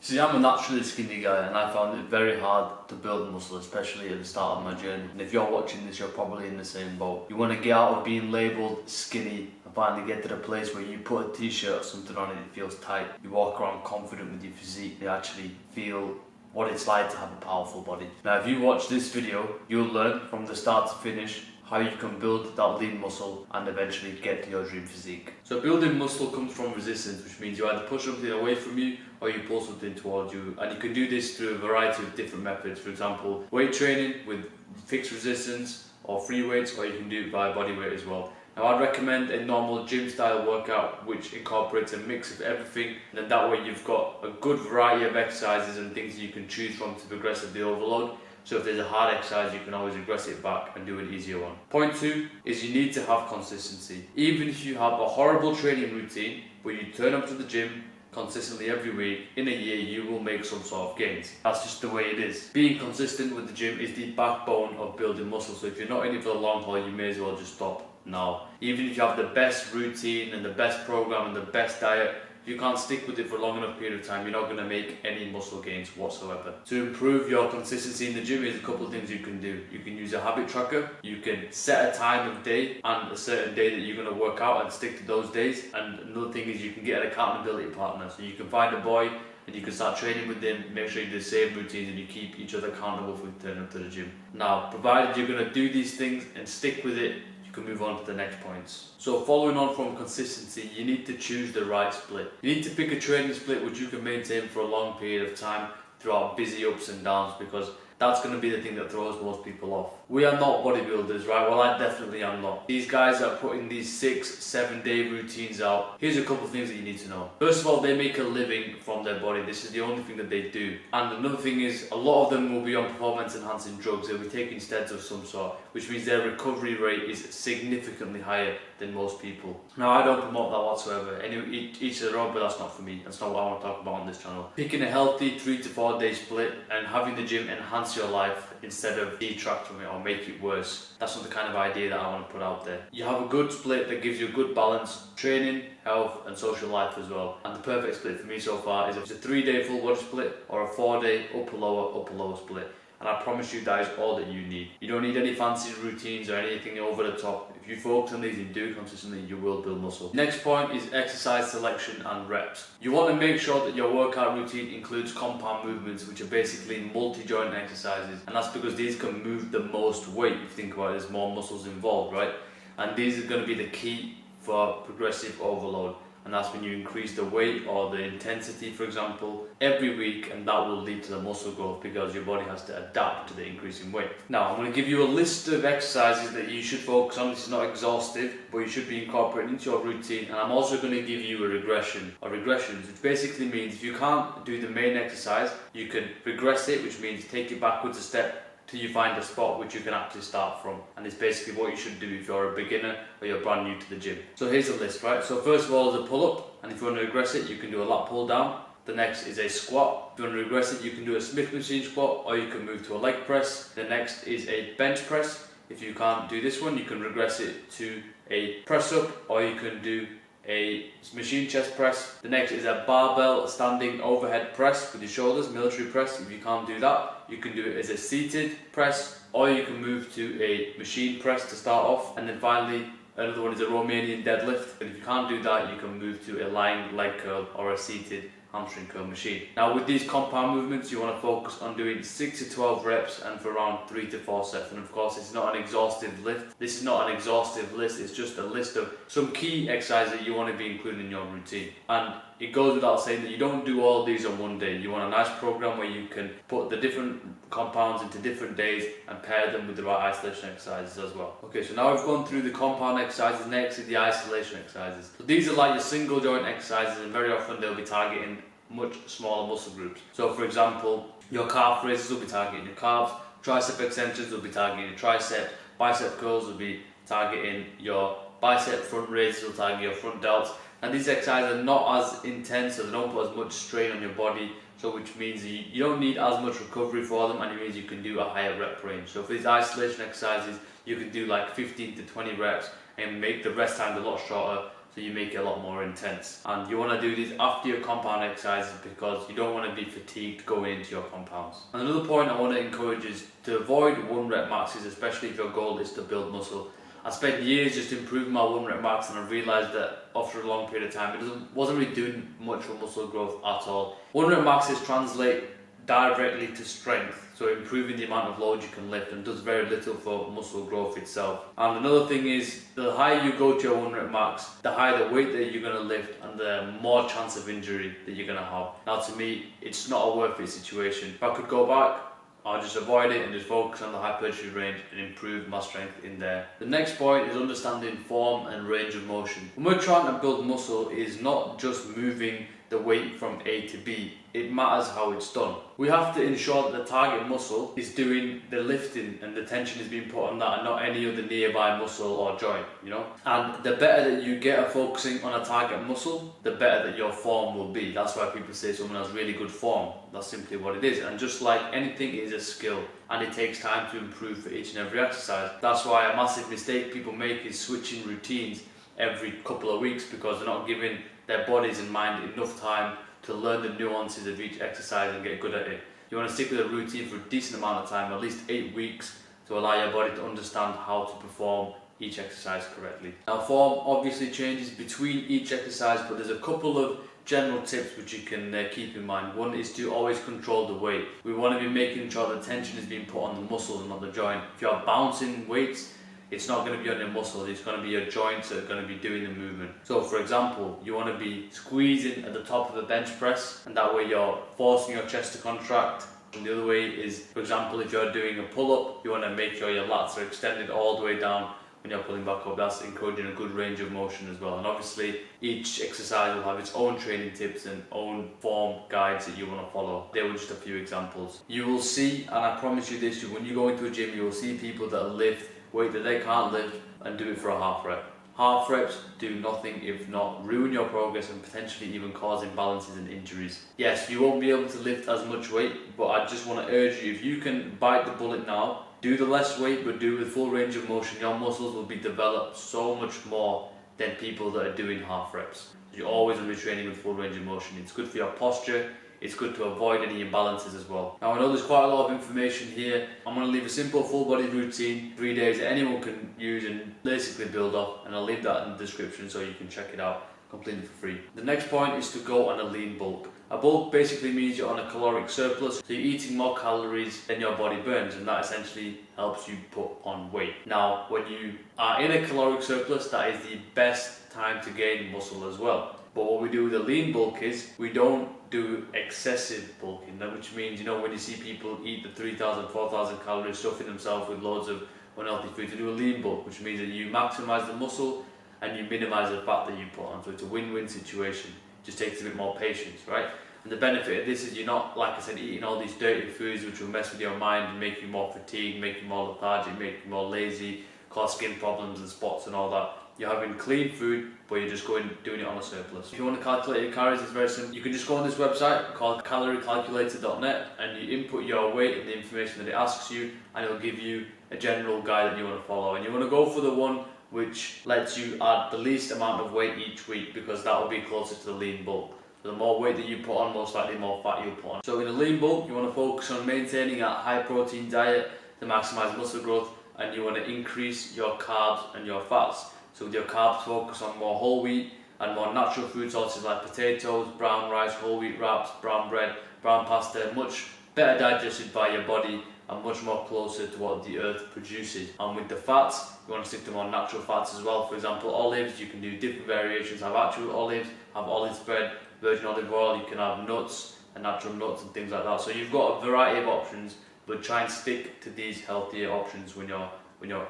See, I'm a naturally skinny guy and I found it very hard to build muscle, especially at the start of my journey. And if you're watching this, you're probably in the same boat. You want to get out of being labelled skinny and finally get to the place where you put a t-shirt or something on it, it feels tight. You walk around confident with your physique, you actually feel what it's like to have a powerful body. Now if you watch this video, you'll learn from the start to finish how you can build that lean muscle and eventually get to your dream physique. So building muscle comes from resistance, which means you either push something away from you or you pull something towards you, and you can do this through a variety of different methods. For example, weight training with fixed resistance or free weights, or you can do it via body weight as well. Now I'd recommend a normal gym style workout which incorporates a mix of everything, and then that way you've got a good variety of exercises and things you can choose from to progressively overload. So if there's a hard exercise, you can always regress it back and do an easier one. Point 2 is you need to have consistency. Even if you have a horrible training routine, but you turn up to the gym consistently every week, in a year you will make some sort of gains. That's just the way it is. Being consistent with the gym is the backbone of building muscle, so if you're not in it for the long haul, you may as well just stop now. Even if you have the best routine and the best program and the best diet, if you can't stick with it for a long enough period of time, you're not going to make any muscle gains whatsoever. To improve your consistency in the gym, there's a couple of things you can do. You can use a habit tracker, you can set a time of day and a certain day that you're going to work out and stick to those days. And another thing is you can get an accountability partner. So you can find a boy and you can start training with them, make sure you do the same routines and you keep each other accountable for turning up to the gym. Now, provided you're going to do these things and stick with it, can move on to the next points. So following on from consistency, you need to choose the right split. You need to pick a training split which you can maintain for a long period of time throughout busy ups and downs, because that's going to be the thing that throws most people off. We are not bodybuilders, right? Well, I definitely am not. These guys are putting these 6-7 day routines out. Here's a couple of things that you need to know. First of all, they make a living from their body. This is the only thing that they do. And another thing is, a lot of them will be on performance enhancing drugs. They'll be taking steroids of some sort, which means their recovery rate is significantly higher than most people. Now, I don't promote that whatsoever. Anyway, each their own, but that's not for me. That's not what I want to talk about on this channel. Picking a healthy 3 to 4 day split and having the gym enhance your life instead of detract from it or make it worse. That's not the kind of idea that I want to put out there. You have a good split that gives you a good balance, training, health and social life as well. And the perfect split for me so far is a 3-day full body split or a 4-day upper lower split. And I promise you that is all that you need. You don't need any fancy routines or anything over the top. If you focus on these and do it consistently, you will build muscle. Next point is exercise selection and reps. You want to make sure that your workout routine includes compound movements, which are basically multi-joint exercises. And that's because these can move the most weight. If you think about it, there's more muscles involved, right? And these are going to be the key for progressive overload. And that's when you increase the weight or the intensity, for example, every week, and that will lead to the muscle growth because your body has to adapt to the increase in weight. Now, I'm going to give you a list of exercises that you should focus on. This is not exhaustive, but you should be incorporating into your routine. And I'm also going to give you a regression or regressions, which basically means if you can't do the main exercise, you can regress it, which means take it backwards a step till you find a spot which you can actually start from. And it's basically what you should do if you're a beginner or you're brand new to the gym. So here's the list, right? So first of all is a pull-up, and if you want to regress it, you can do a lat pull down. The next is a squat. If you want to regress it, you can do a Smith machine squat, or you can move to a leg press. The next is a bench press. If you can't do this one, you can regress it to a press up, or you can do a machine chest press. The next is a barbell standing overhead press with your shoulders, military press. If you can't do that, you can do it as a seated press, or you can move to a machine press to start off. And then finally, another one is a Romanian deadlift. And if you can't do that, you can move to a lying leg curl or a seated hamstring curl machine. Now with these compound movements, you want to focus on doing 6 to 12 reps and for around 3 to 4 sets. And of course, it's not an exhaustive lift. This is not an exhaustive list. It's just a list of some key exercises that you want to be including in your routine. And it goes without saying that you don't do all of these on one day. You want a nice program where you can put the different compounds into different days and pair them with the right isolation exercises as well. Okay, so now we've gone through the compound exercises. Next is the isolation exercises. So these are like your single joint exercises, and very often they'll be targeting much smaller muscle groups. So for example, your calf raises will be targeting your calves, tricep extensions will be targeting your tricep, bicep curls will be targeting your bicep, front raises will target your front delts. And these exercises are not as intense, so they don't put as much strain on your body, so which means you don't need as much recovery for them, and it means you can do a higher rep range. So for these isolation exercises, you can do like 15 to 20 reps and make the rest time a lot shorter, so you make it a lot more intense. And you want to do this after your compound exercises because you don't want to be fatigued going into your compounds. And another point I want to encourage is to avoid 1 rep maxes, especially if your goal is to build muscle. I spent years just improving my 1 rep max, and I realised that after a long period of time it wasn't really doing much for muscle growth at all. 1 rep maxes translate directly to strength, so improving the amount of load you can lift, and does very little for muscle growth itself. And another thing is, the higher you go to your 1 rep max, the higher the weight that you're going to lift and the more chance of injury that you're going to have. Now to me, it's not a worth it situation. If I could go back, I'll just avoid it and just focus on the hypertrophy range and improve my strength in there. The next point is understanding form and range of motion. When we're trying to build muscle, is not just moving the weight from A to B. It matters how it's done. We have to ensure that the target muscle is doing the lifting and the tension is being put on that and not any other nearby muscle or joint, you know? And the better that you get at focusing on a target muscle, the better that your form will be. That's why people say someone has really good form. That's simply what it is. And just like anything, it is a skill, and it takes time to improve for each and every exercise. That's why a massive mistake people make is switching routines every couple of weeks, because they're not giving their bodies and mind enough time to learn the nuances of each exercise and get good at it. You want to stick with a routine for a decent amount of time, at least 8 weeks, to allow your body to understand how to perform each exercise correctly. Now, form obviously changes between each exercise, but there's a couple of general tips which you can keep in mind. One is to always control the weight. We want to be making sure the tension is being put on the muscles and not the joint. If you're bouncing weights, it's not going to be on your muscles, it's going to be your joints that are going to be doing the movement. So for example, you want to be squeezing at the top of a bench press, and that way you're forcing your chest to contract. And the other way is, for example, if you're doing a pull-up, you want to make sure your lats are extended all the way down when you're pulling back up. That's encouraging a good range of motion as well. And obviously each exercise will have its own training tips and own form guides that you want to follow. They were just a few examples. You will see, and I promise you this, when you go into a gym, you will see people that lift weight that they can't lift and do it for a half rep. Half reps do nothing if not ruin your progress and potentially even cause imbalances and injuries. Yes, you won't be able to lift as much weight, but I just want to urge you, if you can bite the bullet now, do the less weight but do it with full range of motion, your muscles will be developed so much more than people that are doing half reps. You always want to be training with full range of motion. It's good for your posture. It's good to avoid any imbalances as well. Now I know there's quite a lot of information here. I'm going to leave a simple full body routine, 3 days that anyone can use and basically build off, and I'll leave that in the description so you can check it out completely for free. The next point is to go on a lean bulk. A bulk basically means you're on a caloric surplus, so you're eating more calories than your body burns, and that essentially helps you put on weight. Now when you are in a caloric surplus, that is the best time to gain muscle as well. But what we do with a lean bulk is we don't do excessive bulking, which means, you know, when you see people eat the 3,000, 4,000 calories, stuffing themselves with loads of unhealthy food, to do a lean bulk, which means that you maximize the muscle and you minimize the fat that you put on. So it's a win-win situation. It just takes a bit more patience, right? And the benefit of this is you're not, like I said, eating all these dirty foods which will mess with your mind and make you more fatigued, make you more lethargic, make you more lazy, cause skin problems and spots and all that. You're having clean food, but you're just doing it on a surplus. If you want to calculate your calories, it's very simple. You can just go on this website called caloриecalculator.net and you input your weight and the information that it asks you, and it'll give you a general guide that you want to follow. And you want to go for the one which lets you add the least amount of weight each week, because that will be closer to the lean bulk. So the more weight that you put on, most likely more fat you'll put on. So in a lean bulk, you want to focus on maintaining a high protein diet to maximize muscle growth, and you want to increase your carbs and your fats. So with your carbs, focus on more whole wheat and more natural food sources like potatoes, brown rice, whole wheat wraps, brown bread, brown pasta, much better digested by your body and much more closer to what the earth produces. And with the fats, you want to stick to more natural fats as well. For example, olives, you can do different variations. Have actual olives, have olive spread, virgin olive oil, you can have nuts and natural nuts and things like that. So you've got a variety of options, but try and stick to these healthier options when you're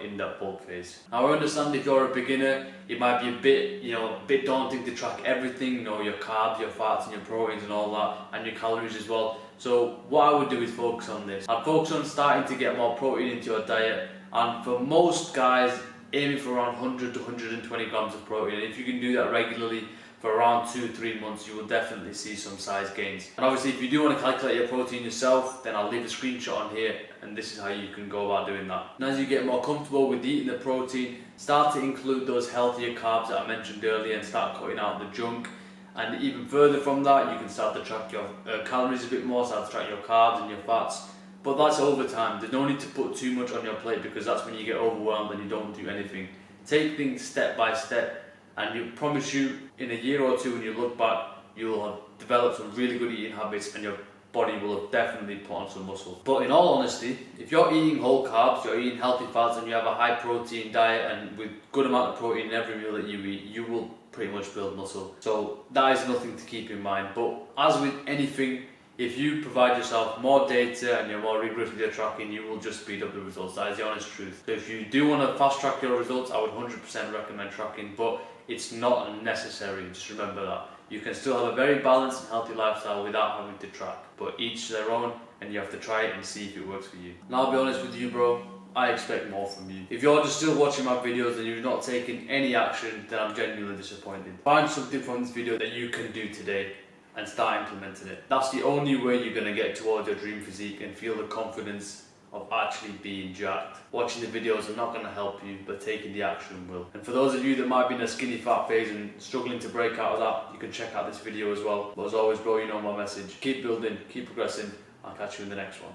in that bulk phase. Now I understand if you're a beginner, it might be a bit daunting to track everything, your carbs, your fats and your proteins and all that, and your calories as well. So what I would do is focus on this. I'd focus on starting to get more protein into your diet, and for most guys, aiming for around 100 to 120 grams of protein. And if you can do that regularly for around 2-3 months, you will definitely see some size gains. And obviously, if you do want to calculate your protein yourself, then I'll leave a screenshot on here, and this is how you can go about doing that. And as you get more comfortable with eating the protein, start to include those healthier carbs that I mentioned earlier and start cutting out the junk. And even further from that, you can start to track your calories a bit more, start to track your carbs and your fats. But that's over time. There's no need to put too much on your plate, because that's when you get overwhelmed and you don't do anything. Take things step by step, and you promise you in a year or two when you look back, you will have developed some really good eating habits and your body will have definitely put on some muscle. But in all honesty, if you're eating whole carbs, you're eating healthy fats, and you have a high protein diet and with good amount of protein in every meal that you eat, you will pretty much build muscle. So that is nothing to keep in mind. But as with anything, if you provide yourself more data and you're more rigorous with your tracking, you will just speed up the results. That is the honest truth. So if you do want to fast track your results, I would 100% recommend tracking, but it's not necessary. Just remember that. You can still have a very balanced and healthy lifestyle without having to track, but each their own, and you have to try it and see if it works for you. And I'll be honest with you, bro, I expect more from you. If you're just still watching my videos and you've not taken any action, then I'm genuinely disappointed. Find something from this video that you can do today and start implementing it. That's the only way you're going to get towards your dream physique and feel the confidence of actually being jacked. Watching the videos are not going to help you, but taking the action will. And for those of you that might be in a skinny fat phase and struggling to break out of that, you can check out this video as well. But as always, bro, you know my message. Keep building, keep progressing. I'll catch you in the next one.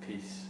Peace.